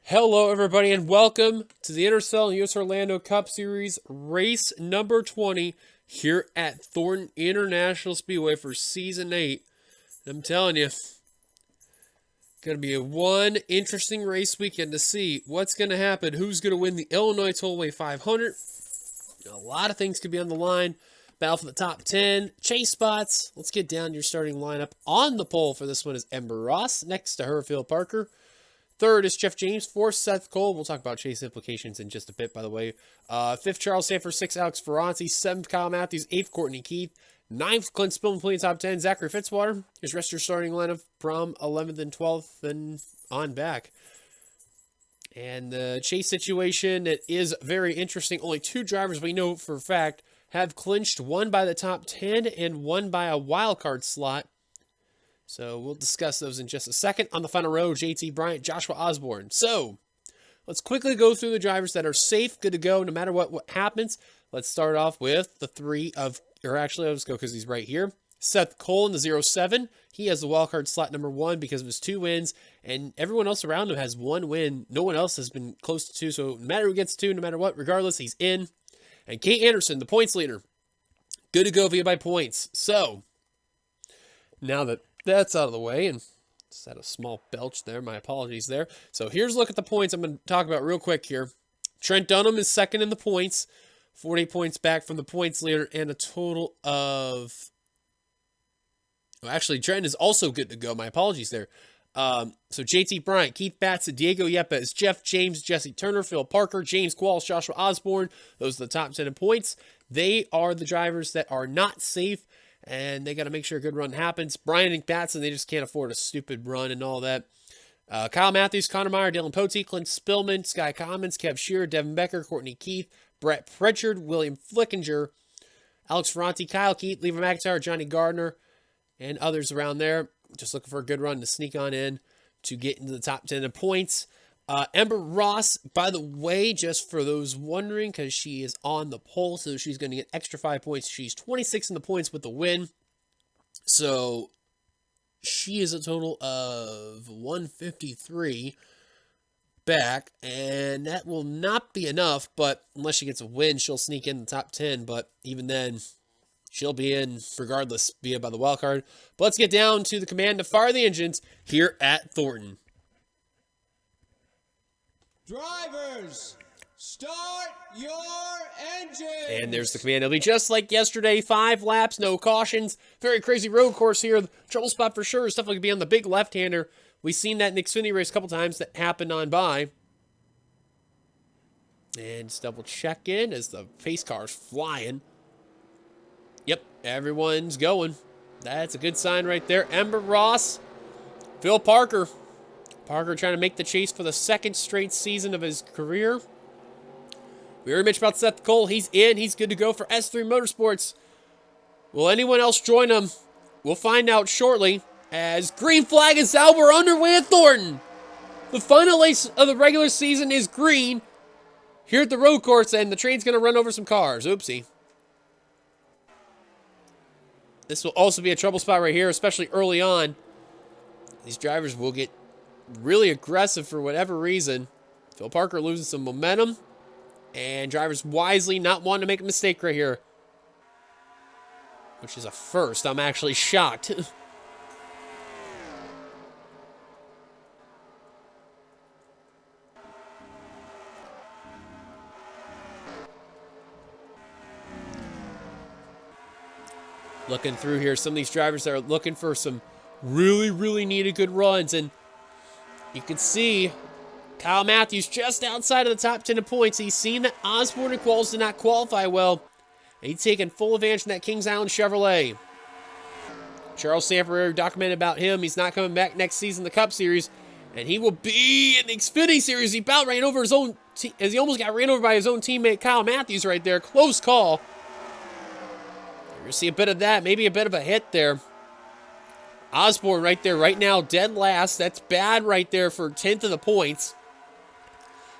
Hello, everybody, and welcome to the NRSL US Orlando Cup Series race number 20 here at Thornton International Speedway for Season 8. I'm telling you, going to be one interesting race weekend to see what's going to happen, who's going to win the Illinois Tollway 500. A lot of things could be on the line. Battle for the top 10, chase spots. Let's get down to your starting lineup. On the pole for this one is Ember Ross, next to her, Phil Parker. Third is Jeff James. Fourth, Seth Cole. We'll talk about chase implications in just a bit, by the way. Fifth, Charles Sanford. Sixth, Alex Ferranti. Seventh, Kyle Matthews. Eighth, Courtney Keith. Ninth, Clint Spillman, playing top 10. Zachary Fitzwater. Here's the rest of your starting lineup from 11th and 12th and on back. And the chase situation, it is very interesting. Only two drivers we know for a fact have clinched, one by the top 10 and one by a wild card slot. So we'll discuss those in just a second. On the final row, JT Bryant, Joshua Osborne. So let's quickly go through the drivers that are safe, good to go, no matter what happens. Let's start off with the three of, or actually, I'll just go because he's right here. Seth Cole in the 07. He has the wildcard slot number 1 because of his 2 wins, and everyone else around him has 1 win. No one else has been close to 2, so no matter who gets 2, no matter what, regardless, he's in. And Kate Anderson, the points leader. Good to go via by points. So now that that's out of the way, and just had a small belch there. My apologies there. So here's a look at the points I'm going to talk about real quick here. Trent Dunham is second in the points, 40 points back from the points leader, and a total of... Well, actually, Trent is also good to go. My apologies there. So JT Bryant, Keith Batson, Diego Yepes, Jeff James, Jesse Turner, Phil Parker, James Qualls, Joshua Osborne. Those are the top 10 in points. They are the drivers that are not safe, and they got to make sure a good run happens. Bryant and Batson, they just can't afford a stupid run and all that. Kyle Matthews, Connor Meyer, Dylan Pote, Clint Spillman, Sky Commons, Kev Shearer, Devin Becker, Courtney Keith, Brett Pritchard, William Flickinger, Alex Ferranti, Kyle Keith, Lever McIntyre, Johnny Gardner, and others around there. Just looking for a good run to sneak on in to get into the top 10 in points. Ember Ross, by the way, just for those wondering, because she is on the pole, so she's going to get extra 5 points. She's 26 in the points with the win. So she is a total of 153 back, and that will not be enough, but unless she gets a win, she'll sneak in the top 10, but even then, she'll be in regardless, be it by the wild card. But let's get down to the command to fire the engines here at Thornton. Drivers, start your engines! And there's the command. It'll be just like yesterday, 5 laps, no cautions. Very crazy road course here. The trouble spot for sure is definitely going to be on the big left-hander. We've seen that in the Xfinity race a couple times that happened on by. And just double check in as the pace car's flying. Yep, everyone's going. That's a good sign right there. Ember Ross, Phil Parker. Parker trying to make the chase for the 2nd straight season of his career. We already mentioned about Seth Cole. He's in. He's good to go for S3 Motorsports. Will anyone else join him? We'll find out shortly as green flag is out. We're underway at Thornton. The final race of the regular season is green here at the road course, and the train's going to run over some cars. Oopsie. This will also be a trouble spot right here, especially early on. These drivers will get really aggressive for whatever reason. Phil Parker losing some momentum, and drivers wisely not wanting to make a mistake right here, which is a first. I'm actually shocked. Looking through here, some of these drivers that are looking for some really needed good runs, and you can see Kyle Matthews just outside of the top 10 in points. He's seen that Osborne and Qualls did not qualify well. And he's taken full advantage in that Kings Island Chevrolet. Charles Sanford documented about him. He's not coming back next season in the Cup Series. And he will be in the Xfinity Series. He about ran over his own as he almost got ran over by his own teammate Kyle Matthews right there. Close call. You're going to see a bit of that. Maybe a bit of a hit there. Osborne right there, right now, dead last. That's bad right there for 10th of the points.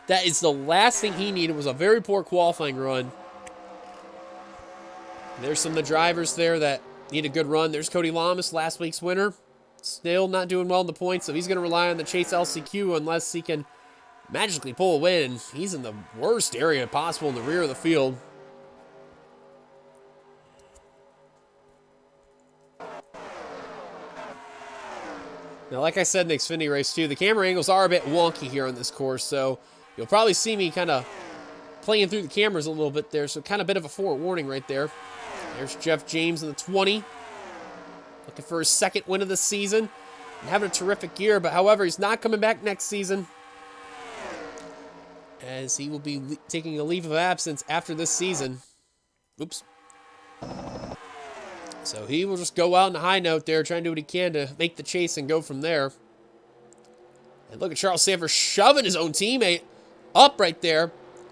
That is the last thing he needed, was a very poor qualifying run. There's some of the drivers there that need a good run. There's Cody Lamas, last week's winner. Still not doing well in the points, so he's going to rely on the Chase LCQ unless he can magically pull a win, and he's in the worst area possible in the rear of the field. Now, like I said in the Xfinity race too, the camera angles are a bit wonky here on this course, so you'll probably see me kind of playing through the cameras a little bit there, so kind of a bit of a forewarning right there. There's Jeff James in the 20, looking for his second win of the season, and having a terrific year, but however, he's not coming back next season, as he will be taking a leave of absence after this season. Oops. So he will just go out on a high note there, trying to do what he can to make the chase and go from there. And look at Charles Sanford shoving his own teammate up right there, and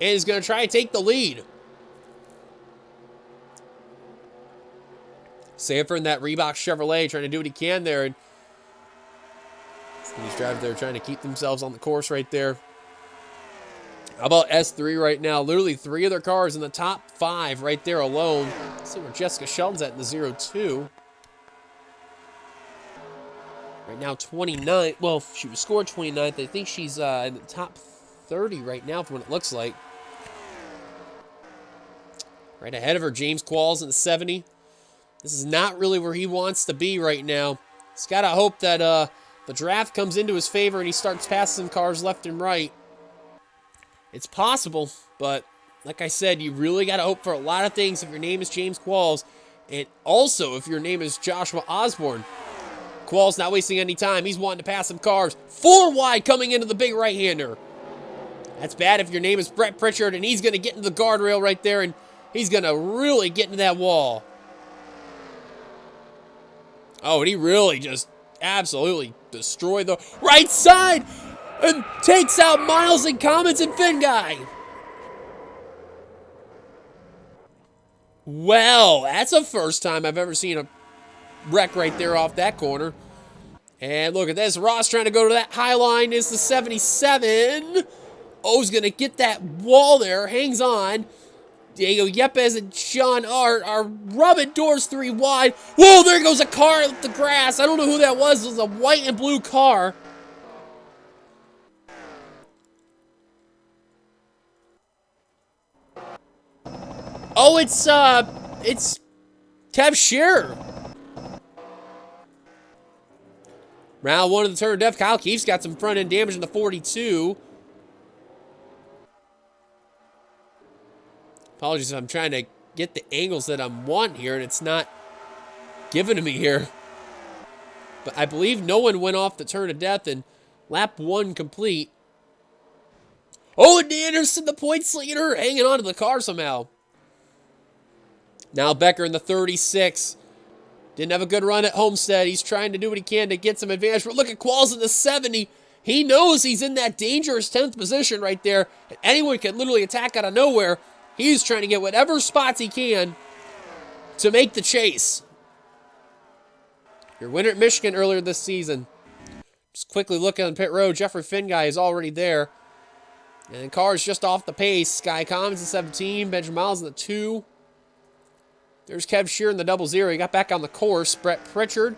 he's going to try and take the lead. Sanford in that Reebok Chevrolet trying to do what he can there. And these drivers there trying to keep themselves on the course right there. How about S3 right now? Literally 3 of their cars in the top 5 right there alone. Let's see where Jessica Shelton's at in the 0-2. Right now 29. Well, she was scored 29th. I think she's in the top 30 right now from what it looks like. Right ahead of her, James Qualls in the 70. This is not really where he wants to be right now. He's got to hope that the draft comes into his favor and he starts passing cars left and right. It's possible, but like I said, you really got to hope for a lot of things if your name is James Qualls, and also if your name is Joshua Osborne. Qualls not wasting any time. He's wanting to pass some cars. 4 wide coming into the big right-hander. That's bad if your name is Brett Pritchard, and he's going to get into the guardrail right there, and he's going to really get into that wall. Oh, and he really just absolutely destroyed the right side and takes out Miles and Commons and Finn Guy. Well, that's the first time I've ever seen a wreck right there off that corner. And look at this. Ross trying to go to that high line is the 77. Oh, he's going to get that wall there. Hangs on. Diego Yepes and John Art are rubbing doors 3 wide. Whoa, there goes a car at the grass. I don't know who that was. It was a white and blue car. Oh, it's Kev Shearer. Round 1 of the turn depth. Kyle Keefe's got some front end damage in the 42. Apologies if I'm trying to get the angles that I'm wanting here, and it's not given to me here. But I believe no one went off the turn of depth, and lap 1 complete. Oh, and Anderson, the points leader, hanging on to the car somehow. Now Becker in the 36. Didn't have a good run at Homestead. He's trying to do what he can to get some advantage. But look at Qualls in the 70. He knows he's in that dangerous 10th position right there. And anyone can literally attack out of nowhere. He's trying to get whatever spots he can to make the chase. Your winner at Michigan earlier this season. Just quickly looking on pit road. Jeffrey Finguy is already there. And cars just off the pace. Sky Commons in 17. Benjamin Miles in the 2. There's Kev Shearer in the 00. He got back on the course. Brett Pritchard.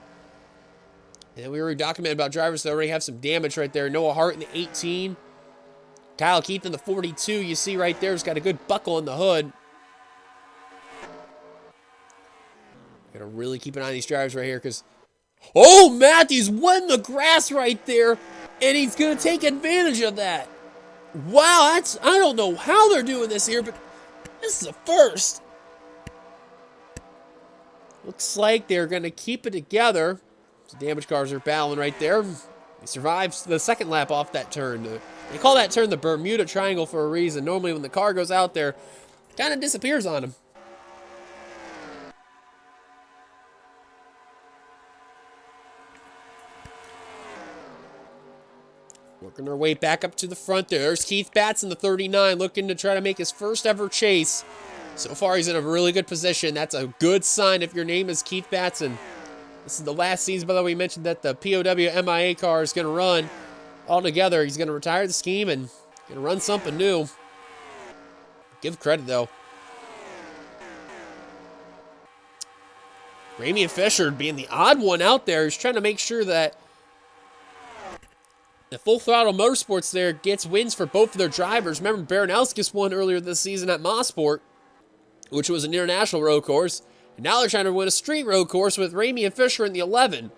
And we were documented about drivers that already have some damage right there. Noah Hart in the 18. Kyle Keith in the 42. You see right there, he's got a good buckle in the hood. Gotta really keep an eye on these drivers right here because... Oh, Matthews won the grass right there. And he's going to take advantage of that. Wow, I don't know how they're doing this here, but this is a first. Looks like they're going to keep it together. The damage cars are battling right there. He survives the second lap off that turn. They call that turn the Bermuda Triangle for a reason. Normally when the car goes out there, it kind of disappears on him. Working their way back up to the front there. There's Keith Batts in the 39 looking to try to make his first ever chase. So far, he's in a really good position. That's a good sign if your name is Keith Batson. This is the last season, by the way, we mentioned that the POW MIA car is going to run all together. He's going to retire the scheme and going to run something new. Give credit, though. Ramian Fisher being the odd one out there. He's trying to make sure that The Full Throttle Motorsports there gets wins for both of their drivers. Remember, Baranowskis won earlier this season at Mosport, which was an international road course. And now they're trying to win a street road course with Ramey and Fisher in the 11.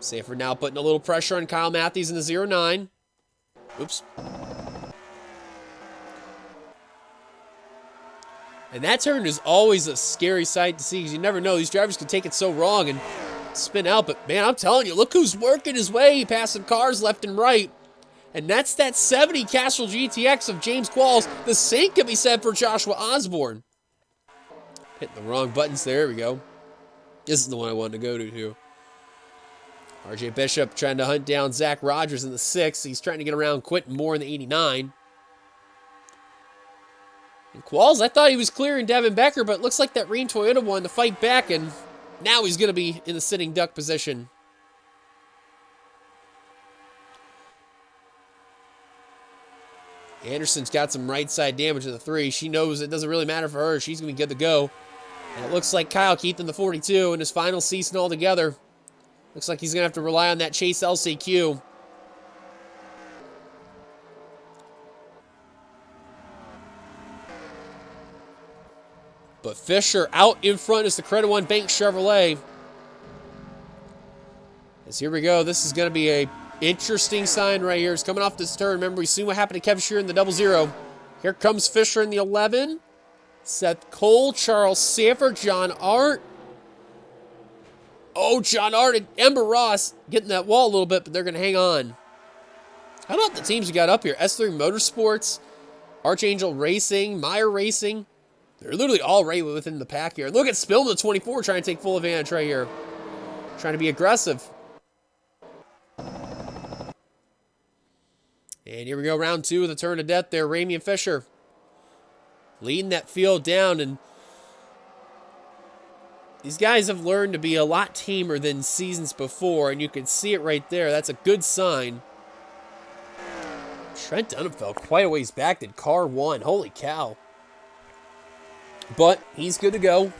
Sanford now putting a little pressure on Kyle Matthews in the 09. Oops. And that turn is always a scary sight to see because you never know. These drivers can take it so wrong and spin out. But, man, I'm telling you, look who's working his way, passing cars left and right. And that's that 70 Castrol GTX of James Qualls. The same can be said for Joshua Osborne. Hitting the wrong buttons there. There we go. This is the one I wanted to go to, too. RJ Bishop trying to hunt down Zach Rogers in the 6. He's trying to get around Quentin Moore in the 89. And Qualls, I thought he was clearing Devin Becker, but it looks like that Reen Toyota won to fight back, and now he's going to be in the sitting duck position. Anderson's got some right side damage in the 3. She knows it doesn't really matter for her. She's going to be good to go. And it looks like Kyle Keith in the 42 in his final season altogether. Looks like he's going to have to rely on that Chase LCQ. But Fisher out in front is the Credit One Bank Chevrolet. As here we go. This is going to be a interesting sign right here. It's coming off this turn. Remember, we seen what happened to Kevin Sheeran in the 00. Here comes Fisher in the 11. Seth Cole, Charles Sanford, John Art. Oh, John Art and Ember Ross getting that wall a little bit, but they're going to hang on. How about the teams we got up here? S3 Motorsports, Archangel Racing, Meyer Racing. They're literally all right within the pack here. Look at Spillman, the 24, trying to take full advantage right here. Trying to be aggressive. And here we go, round 2 of the turn of death there. Ramey and Fisher leading that field down, and these guys have learned to be a lot tamer than seasons before, and you can see it right there. That's a good sign. Trent Dunham fell quite a ways back. Did car 1. Holy cow. But he's good to go.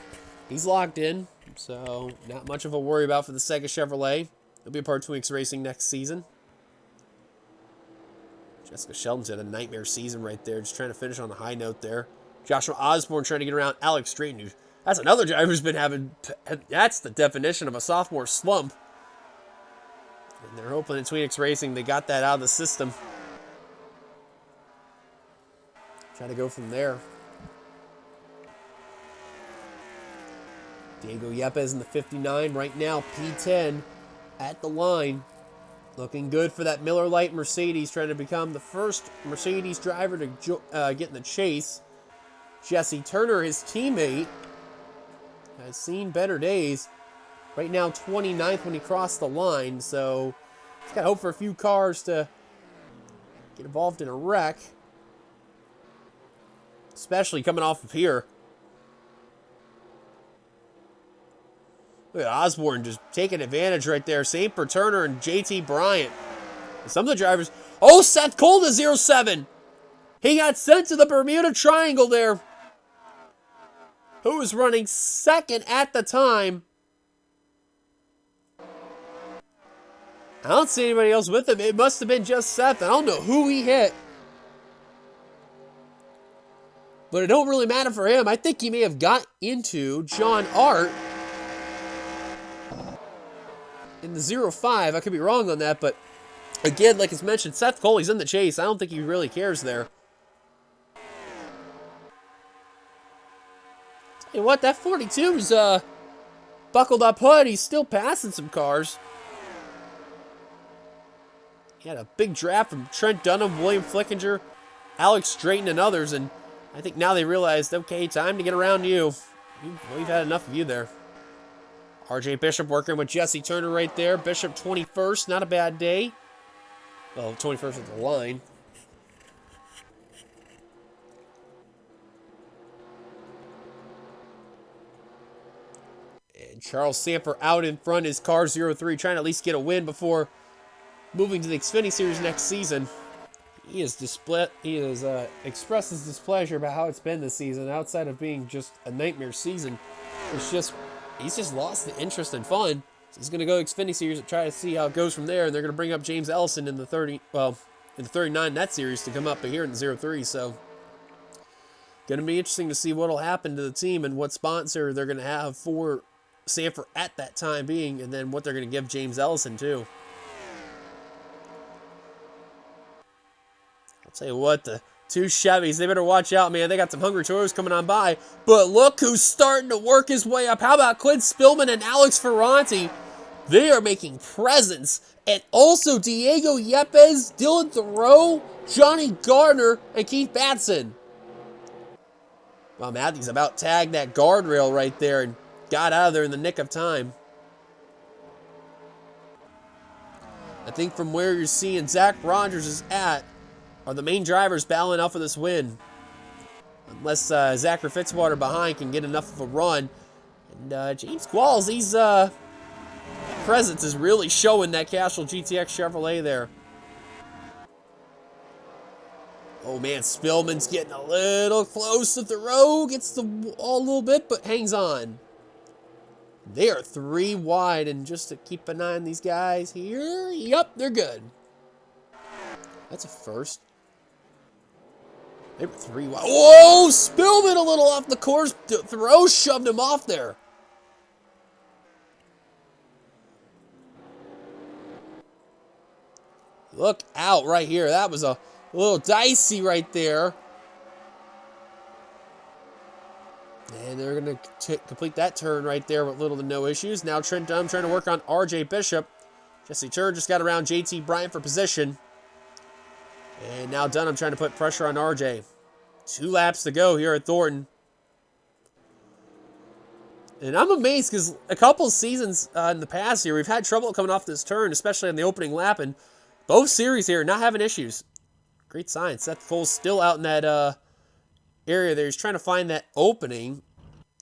He's locked in, so not much of a worry about for the Sega Chevrolet. He'll be a part of Twinks Racing next season. Jessica Sheldon's had a nightmare season right there, just trying to finish on a high note there. Joshua Osborne trying to get around Alex Drayton. That's another driver who's been having, that's the definition of a sophomore slump. And they're hoping in Twinks Racing they got that out of the system. Trying to go from there. Diego Yepes in the 59 right now, P10 at the line. Looking good for that Miller Lite Mercedes, trying to become the first Mercedes driver to get in the chase. Jesse Turner, his teammate, has seen better days. Right now, 29th when he crossed the line, so he's got hope for a few cars to get involved in a wreck. Especially coming off of here. Look at Osborne just taking advantage right there. Same for Turner and JT Bryant. And some of the drivers... Oh, Seth Cole to 07. He got sent to the Bermuda Triangle there. Who was running second at the time. I don't see anybody else with him. It must have been just Seth. I don't know who he hit. But it don't really matter for him. I think he may have got into John Art in the 05. I could be wrong on that, but again, like it's mentioned, Seth Cole, he's in the chase. I don't think he really cares there. Tell you what, that 42's buckled up hood. He's still passing some cars. He had a big draft from Trent Dunham, William Flickinger, Alex Drayton, and others, and I think now they realized, okay, time to get around you. We've had enough of you there. RJ Bishop working with Jesse Turner right there. Bishop 21st, not a bad day. Well, 21st at the line. And Charles Sanford out in front, his car 03, trying to at least get a win before moving to the Xfinity Series next season. He has expressed his displeasure about how it's been this season. Outside of being just a nightmare season, he's just lost the interest and fun. So he's going to go Xfinity Series and try to see how it goes from there. And they're going to bring up James Ellison in the 39 in that series to come up here in the 03. So going to be interesting to see what will happen to the team and what sponsor they're going to have for Sanford at that time being, and then what they're going to give James Ellison too. I'll tell you what, the two Chevys, they better watch out, man. They got some hungry Toros coming on by. But look who's starting to work his way up. How about Clint Spillman and Alex Ferranti? They are making presence. And also Diego Yepes, Dylan Thoreau, Johnny Garner, and Keith Batson. Well, Matthews about tagged that guardrail right there and got out of there in the nick of time. I think from where you're seeing Zach Rogers is at are the main drivers battling out for this win. Unless Zachary Fitzwater behind can get enough of a run. And James Qualls, he's presence is really showing that Castrol GTX Chevrolet there. Oh man, Spillman's getting a little close to Thoreau. Gets the wall a little bit, but hangs on. They are 3 wide, and just to keep an eye on these guys here, yep, they're good. That's a first. They were 3 wide. Whoa, Spillman a little off the course. Thoreau shoved him off there. Look out right here. That was a little dicey right there. And they're going to complete that turn right there with little to no issues. Now Trent Dunn trying to work on RJ Bishop. Jesse Turner just got around JT Bryant for position. And now Dunham trying to put pressure on RJ. 2 laps to go here at Thornton. And I'm amazed because a couple of seasons in the past here, we've had trouble coming off this turn, especially on the opening lap. And both series here not having issues. Great sign. Seth Cole's still out in that area there. He's trying to find that opening.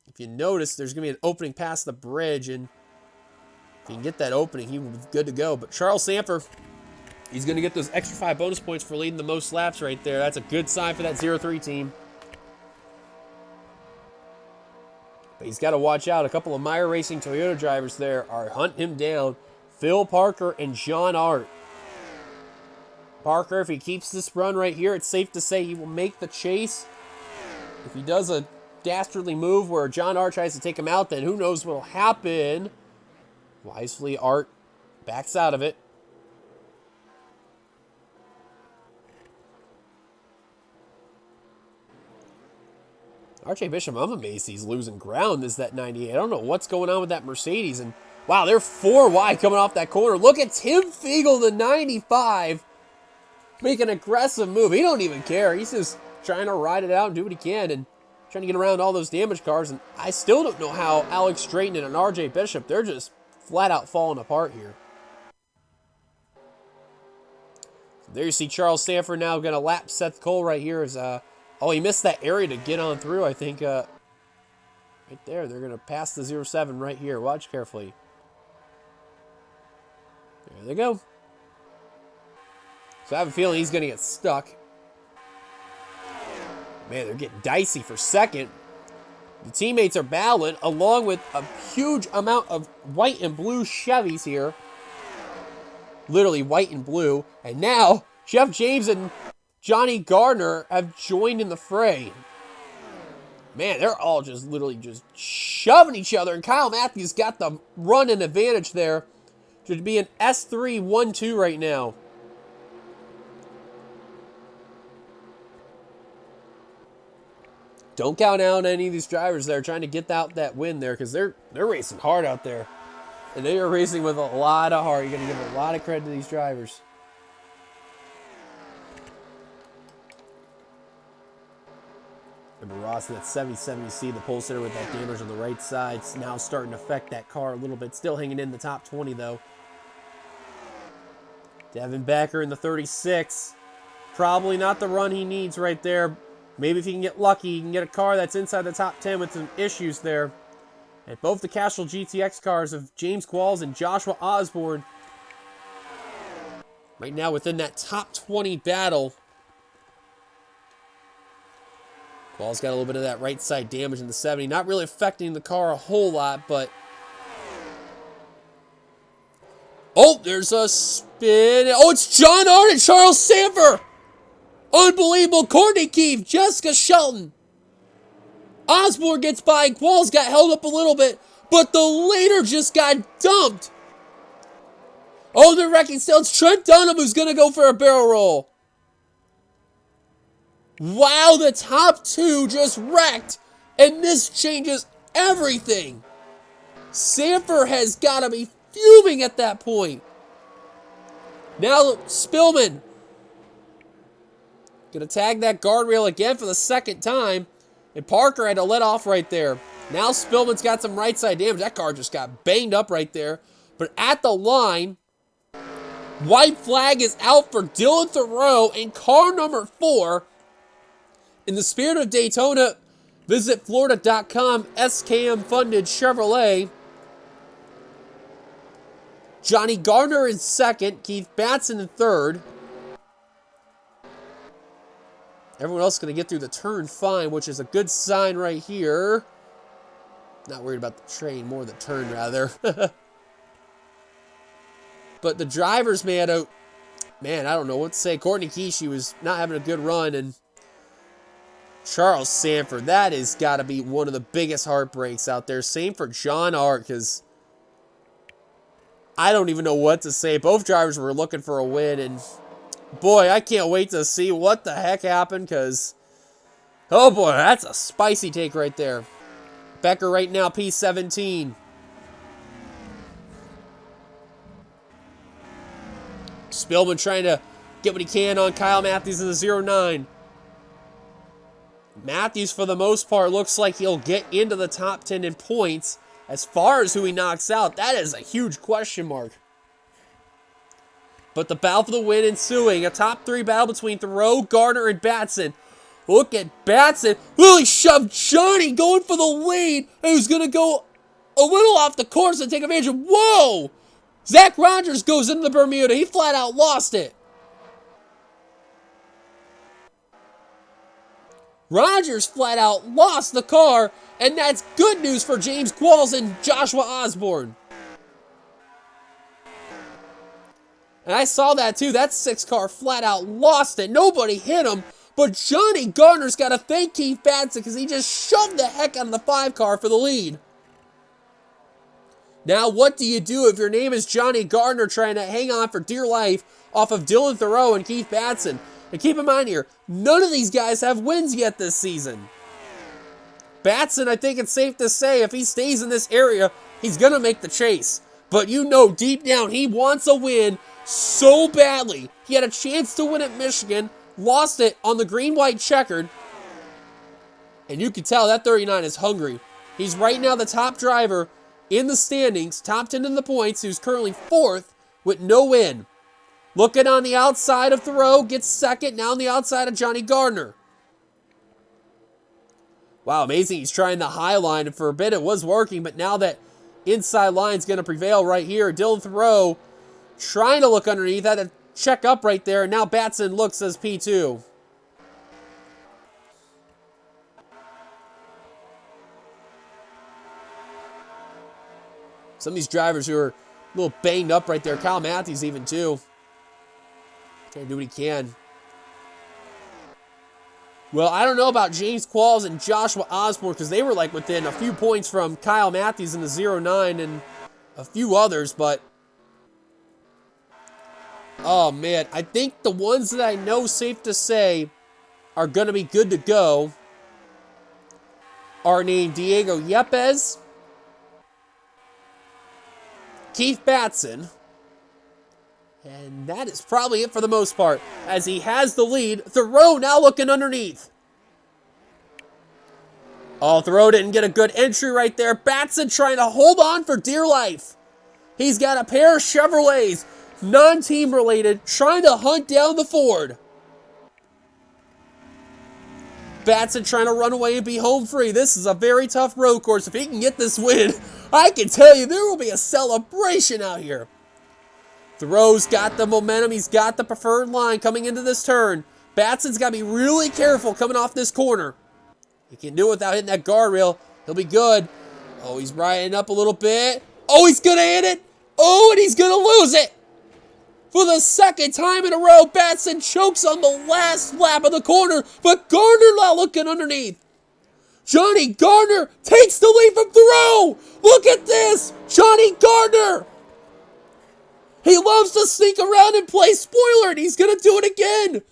If you notice, there's going to be an opening past the bridge. And if he can get that opening, he will be good to go. But Charles Sanford, he's going to get those extra 5 bonus points for leading the most laps right there. That's a good sign for that 0-3 team. But he's got to watch out. A couple of Meyer Racing Toyota drivers there are hunting him down. Phil Parker and John Art. Parker, if he keeps this run right here, it's safe to say he will make the chase. If he does a dastardly move where John Art tries to take him out, then who knows what will happen. Wisely, Art backs out of it. RJ Bishop, I'm amazed he's losing ground is that 98. I don't know what's going on with that Mercedes. And wow, they're 4 wide coming off that corner. Look at Tim Fiegel, the 95. Make an aggressive move. He don't even care. He's just trying to ride it out and do what he can and trying to get around all those damaged cars. And I still don't know how Alex Drayton and RJ Bishop, they're just flat out falling apart here. So there you see Charles Sanford now going to lap Seth Cole right here. Oh, he missed that area to get on through, I think. Right there. They're going to pass the 0-7 right here. Watch carefully. There they go. So I have a feeling he's going to get stuck. Man, they're getting dicey for second. The teammates are battling along with a huge amount of white and blue Chevys here. Literally white and blue. And now, Jeff James and Johnny Garner have joined in the fray. Man, they're all just literally just shoving each other. And Kyle Matthews got the run-in advantage there. Should be an S3-1-2 right now. Don't count out any of these drivers that are trying to get out that win there because they're racing hard out there. And they are racing with a lot of heart. You're going to give a lot of credit to these drivers. Remember Ross in that 77, you see the pole sitter with that damage on the right side. It's now starting to affect that car a little bit. Still hanging in the top 20 though. Devin Becker in the 36. Probably not the run he needs right there. Maybe if he can get lucky, he can get a car that's inside the top 10 with some issues there. And both the Castrol GTX cars of James Qualls and Joshua Osborne right now within that top 20 battle. Qualls got a little bit of that right side damage in the 70. Not really affecting the car a whole lot, but Oh, there's a spin. Oh, it's John Art and Charles Sanford. Unbelievable. Courtney Keefe, Jessica Shelton. Osborne gets by. Qualls got held up a little bit, but the leader just got dumped. Oh, they're wrecking still. It's Trent Dunham who's going to go for a barrel roll. Wow, the top two just wrecked, and this changes everything. Sanford has got to be fuming at that point. Now Spillman going to tag that guardrail again for the second time, and Parker had to let off right there. Now Spillman's got some right side damage. That car just got banged up right there. But at the line, white flag is out for Dylan Thoreau in car number 4. In the spirit of Daytona, visit Florida.com, SKM funded Chevrolet. Johnny Garner in second, Keith Batson in third. Everyone else is going to get through the turn fine, which is a good sign right here. Not worried about the train, more the turn rather. But the drivers, man, I don't know what to say. Courtney Keefe was not having a good run, and Charles Sanford, that has got to be one of the biggest heartbreaks out there. Same for John Art, because I don't even know what to say. Both drivers were looking for a win, and boy, I can't wait to see what the heck happened, because, oh boy, that's a spicy take right there. Becker right now, P17. Spillman trying to get what he can on Kyle Matthews in the 09. Matthews, for the most part, looks like he'll get into the top 10 in points. As far as who he knocks out, that is a huge question mark. But the battle for the win ensuing. A top 3 battle between Thoreau, Garner, and Batson. Look at Batson. Really shoved Johnny going for the lead. And he's going to go a little off the course and take advantage of... Whoa! Zach Rogers goes into the Bermuda. He flat out lost it. Rogers flat out lost the car, and that's good news for James Qualls and Joshua Osborne. And I saw that too. That 6 car flat out lost it. Nobody hit him, but Johnny Garner's got to thank Keith Batson because he just shoved the heck out of the 5 car for the lead. Now, what do you do if your name is Johnny Garner trying to hang on for dear life off of Dylan Thoreau and Keith Batson? And keep in mind here, none of these guys have wins yet this season. Batson, I think it's safe to say, if he stays in this area, he's going to make the chase. But you know deep down he wants a win so badly. He had a chance to win at Michigan, lost it on the green-white checkered. And you can tell that 39 is hungry. He's right now the top driver in the standings, top 10 in the points, who's currently 4th with no win. Looking on the outside of Thoreau, gets second, now on the outside of Johnny Garner. Wow, amazing. He's trying the high line, and for a bit it was working, but now that inside line's going to prevail right here. Dylan Thoreau trying to look underneath, had to check up right there, and now Batson looks as P2. Some of these drivers who are a little banged up right there. Kyle Matthews even too. Trying to do what he can. Well, I don't know about James Qualls and Joshua Osborne because they were like within a few points from Kyle Matthews in the 09 and a few others, but oh man, I think the ones that I know safe to say are going to be good to go are named Diego Yepes, Keith Batson, and that is probably it for the most part, as he has the lead. Thoreau now looking underneath. Oh, Thoreau didn't get a good entry right there. Batson trying to hold on for dear life. He's got a pair of Chevrolets, non-team related, trying to hunt down the Ford. Batson trying to run away and be home free. This is a very tough road course. If he can get this win, I can tell you there will be a celebration out here. Thoreau's got the momentum. He's got the preferred line coming into this turn. Batson's got to be really careful coming off this corner. He can do it without hitting that guardrail. He'll be good. Oh, he's riding up a little bit. Oh, he's going to hit it. Oh, and he's going to lose it. For the second time in a row, Batson chokes on the last lap of the corner, but Garner not looking underneath. Johnny Garner takes the lead from Thoreau. Look at this. Johnny Garner. He loves to sneak around and play spoiler, and he's going to do it again.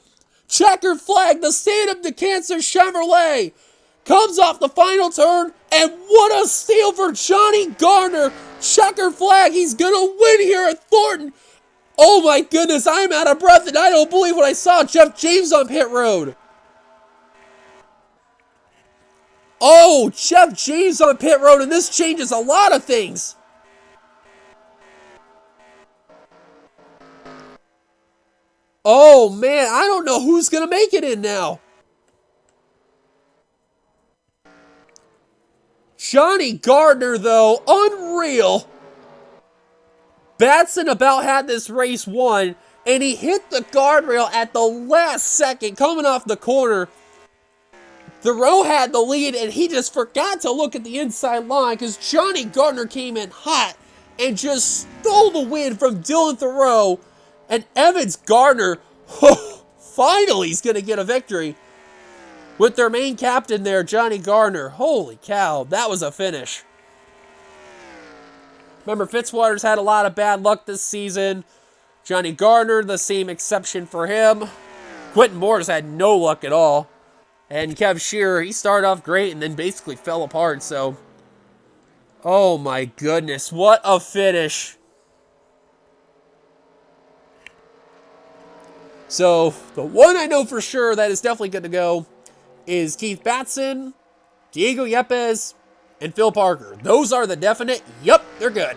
Checkered flag, the stand-up to Cancer Chevrolet comes off the final turn, and what a steal for Johnny Garner. Checkered flag, he's going to win here at Thornton. Oh my goodness, I'm out of breath, and I don't believe what I saw. Jeff James on pit road. Oh, Jeff James on pit road, and this changes a lot of things. Oh man, I don't know who's going to make it in now. Johnny Garner, though, unreal. Batson about had this race won, and he hit the guardrail at the last second coming off the corner. Thoreau had the lead, and he just forgot to look at the inside line because Johnny Garner came in hot and just stole the win from Dylan Thoreau. And Evans Garner, finally, is going to get a victory with their main captain there, Johnny Garner. Holy cow, that was a finish. Remember, Fitzwater's had a lot of bad luck this season. Johnny Garner, the same exception for him. Quentin Moore's had no luck at all. And Kev Shearer, he started off great and then basically fell apart, so. Oh my goodness, what a finish. So, the one I know for sure that is definitely good to go is Keith Batson, Diego Yepes, and Phil Parker. Those are the definite, yep, they're good.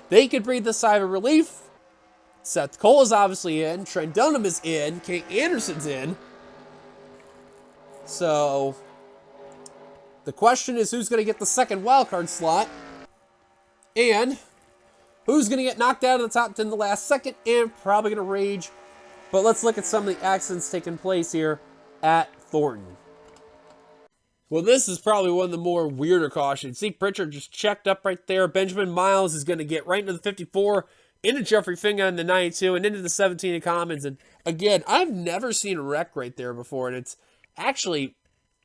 They could breathe the sigh of relief. Seth Cole is obviously in. Trent Dunham is in. Kate Anderson's in. So, the question is who's going to get the second wildcard slot? And who's going to get knocked out of the top 10 the last second and probably going to rage. But let's look at some of the accidents taking place here at Thornton. Well, this is probably one of the more weirder cautions. See, Pritchard just checked up right there. Benjamin Miles is going to get right into the 54, into Jeffrey Finga in the 92, and into the 17 of Commons. And again, I've never seen a wreck right there before, and it's actually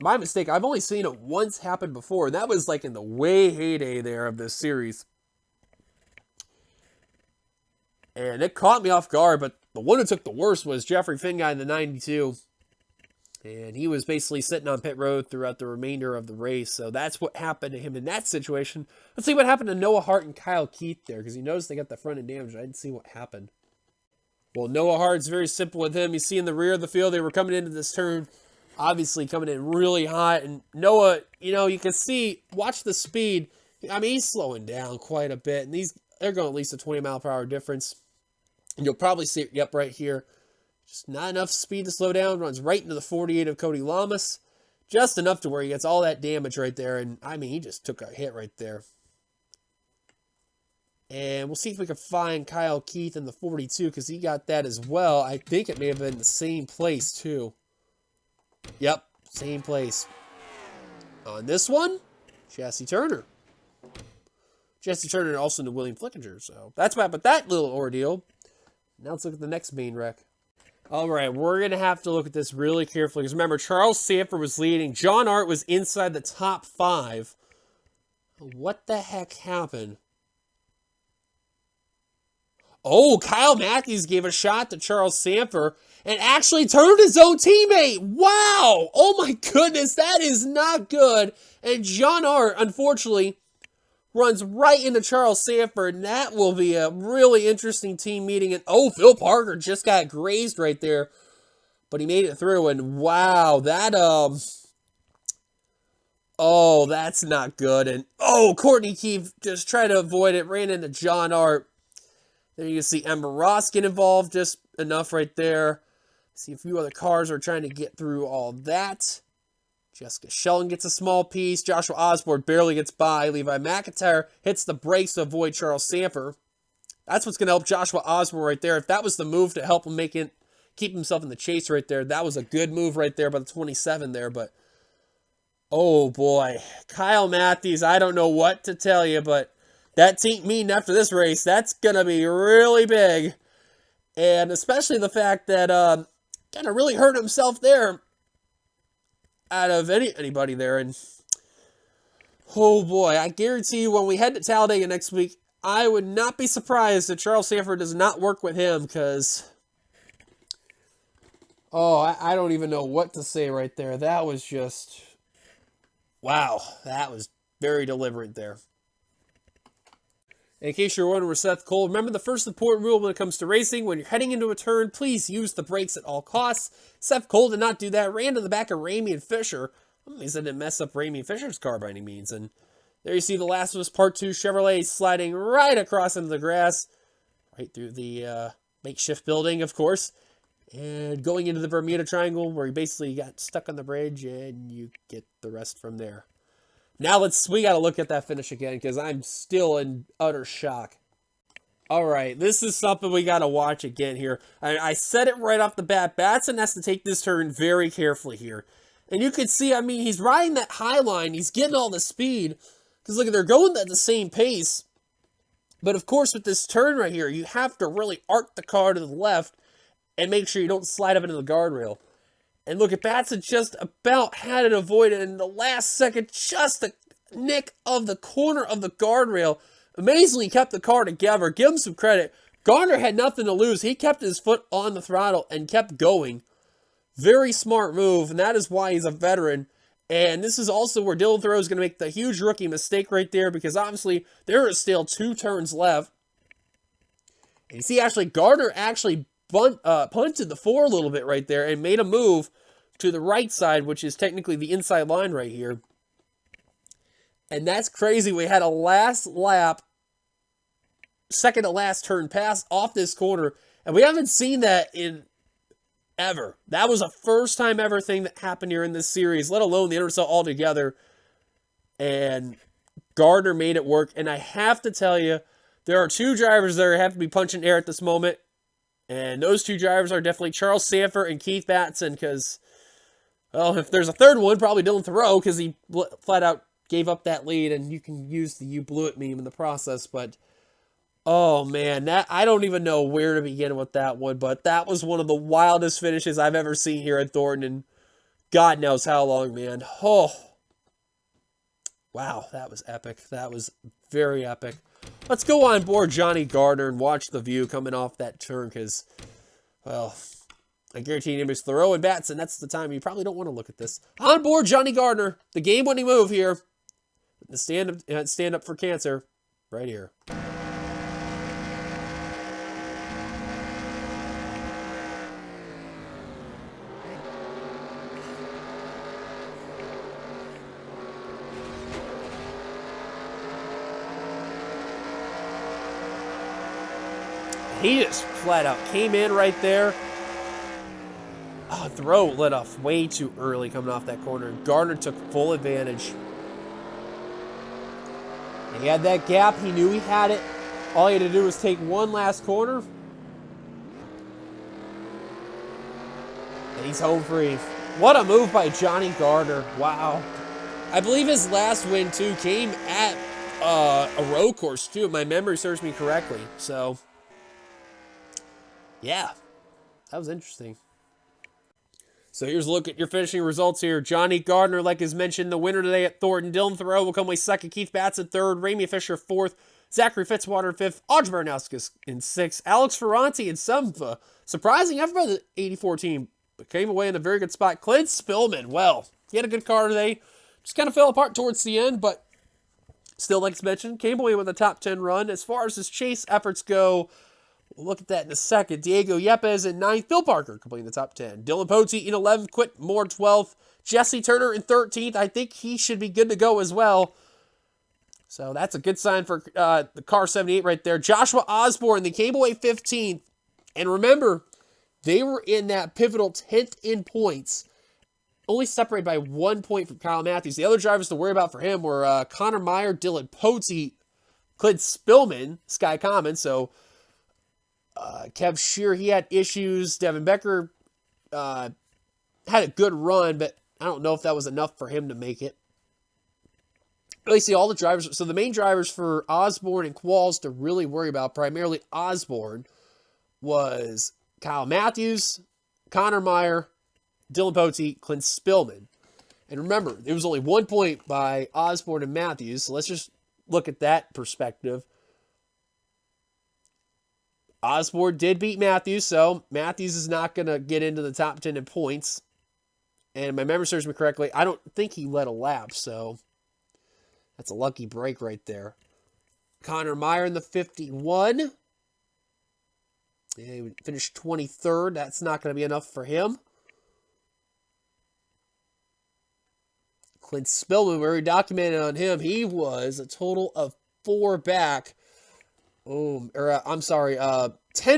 my mistake. I've only seen it once happen before, and that was like in the way heyday there of this series. And it caught me off guard, but the one who took the worst was Jeffrey Finga in the 92. And he was basically sitting on pit road throughout the remainder of the race. So that's what happened to him in that situation. Let's see what happened to Noah Hart and Kyle Keith there, because you noticed they got the front end damage. I didn't see what happened. Well, Noah Hart's very simple with him. You see in the rear of the field, they were coming into this turn, obviously coming in really hot. And Noah, you can see, watch the speed. I mean, he's slowing down quite a bit. And they're going at least a 20-mile-per-hour difference. And you'll probably see it, yep, right here. Just not enough speed to slow down. Runs right into the 48 of Cody Lamas. Just enough to where he gets all that damage right there. And, I mean, he just took a hit right there. And we'll see if we can find Kyle Keith in the 42, because he got that as well. I think it may have been the same place, too. Yep, same place. On this one, Jesse Turner. Jesse Turner also into William Flickinger. So that's what happened with that little ordeal. Now let's look at the next main wreck. All right, we're going to have to look at this really carefully. Because remember, Charles Sanford was leading. John Art was inside the top 5. What the heck happened? Oh, Kyle Matthews gave a shot to Charles Sanford and actually turned his own teammate. Wow. Oh, my goodness. That is not good. And John Art, unfortunately, runs right into Charles Sanford, and that will be a really interesting team meeting. And oh, Phil Parker just got grazed right there, but he made it through. And wow, that oh, that's not good. And oh, Courtney Keefe just tried to avoid it, ran into John Art. Then you can see Emma Ross get involved just enough right there. See a few other cars are trying to get through all that. Jessica Sheldon gets a small piece. Joshua Osborne barely gets by. Levi McIntyre hits the brakes to avoid Charles Sanford. That's what's going to help Joshua Osborne right there. If that was the move to help him keep himself in the chase right there, that was a good move right there by the 27 there. But, oh boy, Kyle Matthews, I don't know what to tell you, but that team meeting after this race, that's going to be really big. And especially the fact that kind of really hurt himself there out of anybody there. And oh boy, I guarantee you when we head to Talladega next week, I would not be surprised if Charles Sanford does not work with him because, I don't even know what to say right there. That was just, wow, that was very deliberate there. In case you're wondering, Seth Cole, remember the first important rule when it comes to racing, when you're heading into a turn, please use the brakes at all costs. Seth Cole did not do that, ran to the back of Ramey and Fisher. At least I didn't mess up Ramey and Fisher's car by any means. And there you see the Last of Us Part 2 Chevrolet sliding right across into the grass, right through the makeshift building, of course, and going into the Bermuda Triangle where he basically got stuck on the bridge, and you get the rest from there. Now we got to look at that finish again because I'm still in utter shock. All right, this is something we got to watch again here. I said it right off the bat. Batson has to take this turn very carefully here. And you can see, I mean, he's riding that high line. He's getting all the speed. Because look, they're going at the same pace. But of course, with this turn right here, you have to really arc the car to the left and make sure you don't slide up into the guardrail. And look, at Batson just about had it avoided in the last second, just a nick of the corner of the guardrail. Amazingly kept the car together. Give him some credit. Garner had nothing to lose. He kept his foot on the throttle and kept going. Very smart move, and that is why he's a veteran. And this is also where Dylan Thoreau is going to make the huge rookie mistake right there, because obviously there are still 2 turns left. And you see, actually, Garner actually punted the 4 a little bit right there and made a move to the right side, which is technically the inside line right here. And that's crazy. We had a last lap, second to last turn pass off this corner, and we haven't seen that in ever. That was a first time ever thing that happened here in this series, let alone the NRSL altogether. And Gardner made it work. And I have to tell you, there are 2 drivers that have to be punching air at this moment. And those 2 drivers are definitely Charles Sanford and Keith Batson, because, well, if there's a third one, probably Dylan Thoreau, because he flat out gave up that lead, and you can use the "you blew it" meme in the process. But oh man, that I don't even know where to begin with that one, but that was one of the wildest finishes I've ever seen here at Thornton, and God knows how long, man. Oh, wow, that was epic. That was very epic. Let's go on board Johnny Garner and watch the view coming off that turn, because, well, I guarantee you, Mr. Thoreau and Batson, that's the time you probably don't want to look at this. On board Johnny Garner, the game-winning move here. The stand up for cancer, right here. He just flat out came in right there. Oh, Thoreau let off way too early coming off that corner. Garner took full advantage. He had that gap. He knew he had it. All he had to do was take one last corner. And he's home free. What a move by Johnny Garner. Wow. I believe his last win, too, came at a road course, too, if my memory serves me correctly. So, yeah, that was interesting. So here's a look at your finishing results here. Johnny Garner, like is mentioned, the winner today at Thornton. Dylan Thoreau will come away second. Keith Batson third. Ramey Fisher fourth. Zachary Fitzwater fifth. Audrey Baranowskis in sixth. Alex Ferranti in seventh. Surprising effort by the 84 team, but came away in a very good spot. Clint Spillman, well, he had a good car today. Just kind of fell apart towards the end, but still, like it's mentioned, came away with a top 10 run. As far as his chase efforts go, we'll look at that in a second. Diego Yepes in 9th. Bill Parker completing the top 10. Dylan Poteet in 11th. Quint Moore 12th. Jesse Turner in 13th. I think he should be good to go as well. So that's a good sign for the car 78 right there. Joshua Osborne, they came away 15th. And remember, they were in that pivotal 10th in points. Only separated by 1 point from Kyle Matthews. The other drivers to worry about for him were Connor Meyer, Dylan Poteet, Clint Spillman, Sky Common. So Kev Shear, he had issues. Devin Becker had a good run, but I don't know if that was enough for him to make it. Really see all the drivers. So the main drivers for Osborne and Qualls to really worry about, primarily Osborne, was Kyle Matthews, Connor Meyer, Dylan Pote, Clint Spillman. And remember, it was only 1 point by Osborne and Matthews, so let's just look at that perspective. Osborne did beat Matthews, so Matthews is not going to get into the top 10 in points. And my memory serves me correctly, I don't think he led a lap, so that's a lucky break right there. Connor Meyer in the 51. He finished 23rd. That's not going to be enough for him. Clint Spillman, we already documented on him. He was a total of 4 back. 10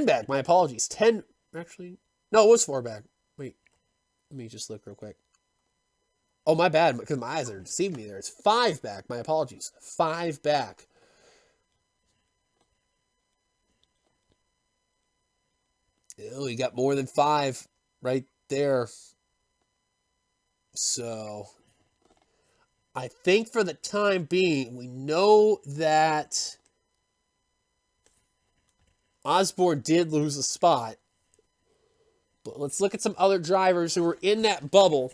back. My apologies. 10, actually, no, it was 4 back. Wait, let me just look real quick. Oh, my bad, because my eyes are deceiving me there. It's 5 back. My apologies. 5 back. Oh, he got more than 5 right there. So I think for the time being, we know that Osborne did lose a spot. But let's look at some other drivers who were in that bubble.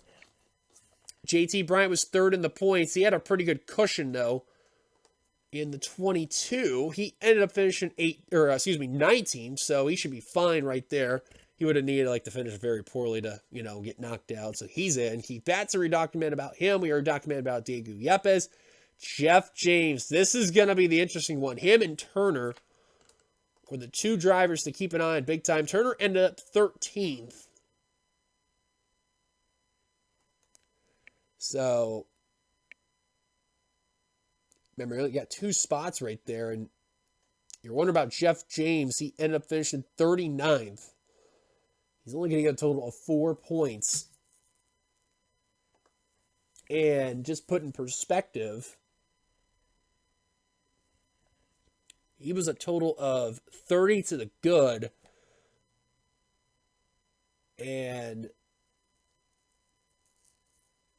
JT Bryant was 3rd in the points. He had a pretty good cushion, though. In the 22, he ended up finishing 19, so he should be fine right there. He would have needed to finish very poorly to, get knocked out. So he's in. Keith Batson, we documented about him. We already documented about Daegu Yepes. Jeff James. This is going to be the interesting one. Him and Turner were the 2 drivers to keep an eye on big time. Turner ended up 13th. So, remember, he got 2 spots right there. And you're wondering about Jeff James. He ended up finishing 39th. He's only going to get a total of 4 points. And just put in perspective, he was a total of 30 to the good. And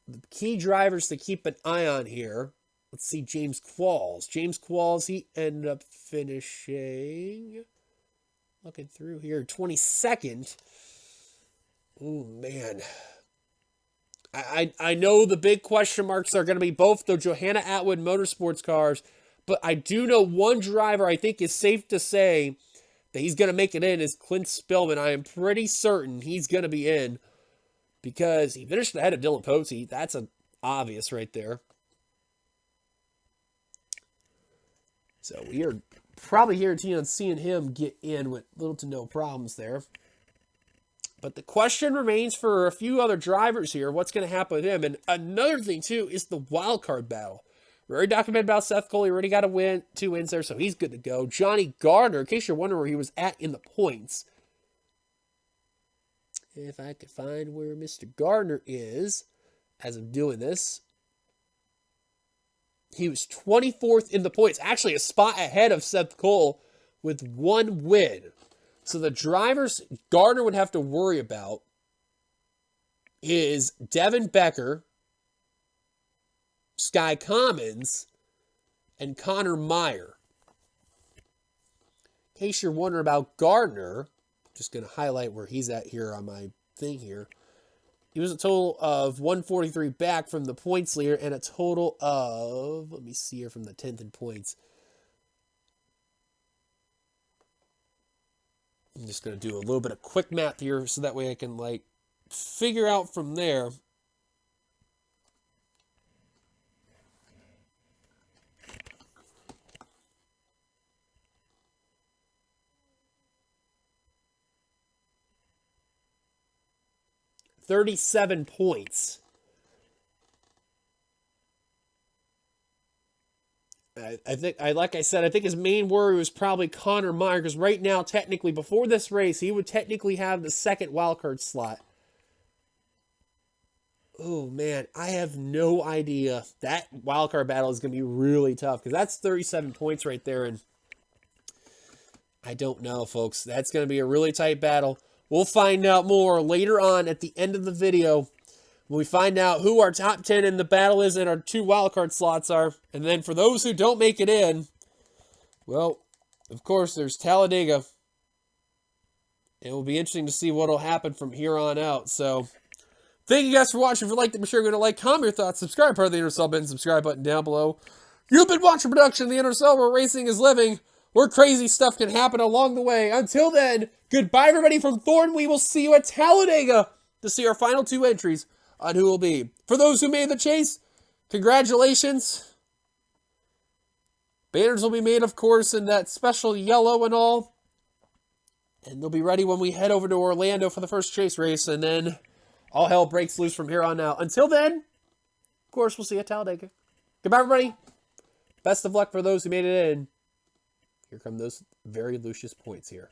the key drivers to keep an eye on here. Let's see, James Qualls. James Qualls, he ended up finishing, looking through here, 22nd. Oh, man. I know the big question marks are going to be both the Johanna Atwood Motorsports cars, but I do know one driver I think is safe to say that he's going to make it in is Clint Spillman. I am pretty certain he's going to be in because he finished ahead of Dylan Pote. That's an obvious right there. So we are probably guaranteed on seeing him get in with little to no problems there. But the question remains for a few other drivers here. What's going to happen with him? And another thing, too, is the wild card battle. We already documented about Seth Cole. He already got 2 wins there, so he's good to go. Johnny Garner, in case you're wondering where he was at in the points. If I could find where Mr. Garner is as I'm doing this. He was 24th in the points. Actually, a spot ahead of Seth Cole with 1 win. So the drivers Garner would have to worry about is Devin Becker, Sky Commons, and Connor Meyer. In case you're wondering about Gardner, just going to highlight where he's at here on my thing here. He was a total of 143 back from the points leader and a total of, let me see here from the 10th in points. I'm just going to do a little bit of quick math here so that way I can figure out from there. $37 points. I think his main worry was probably Connor Meyer, because right now, technically, before this race, he would technically have the 2nd wildcard slot. Oh, man, I have no idea. That wildcard battle is going to be really tough, because that's 37 points right there, and I don't know, folks. That's going to be a really tight battle. We'll find out more later on at the end of the video when we find out who our top 10 in the battle is and our 2 wildcard slots are. And then for those who don't make it in, well, of course, there's Talladega. It will be interesting to see what will happen from here on out. So, thank you guys for watching. If you liked it, be sure to go to like, comment your thoughts, subscribe, part of the NRSL button, subscribe button down below. You've been watching production of the NRSL, where racing is living, where crazy stuff can happen along the way. Until then, goodbye everybody from Thornton. We will see you at Talladega to see our final 2 entries on who will be. For those who made the chase, congratulations. Banners will be made, of course, in that special yellow and all. And they'll be ready when we head over to Orlando for the first chase race. And then all hell breaks loose from here on out. Until then, of course, we'll see you at Talladega. Goodbye, everybody. Best of luck for those who made it in. Here come those very Lucius points here.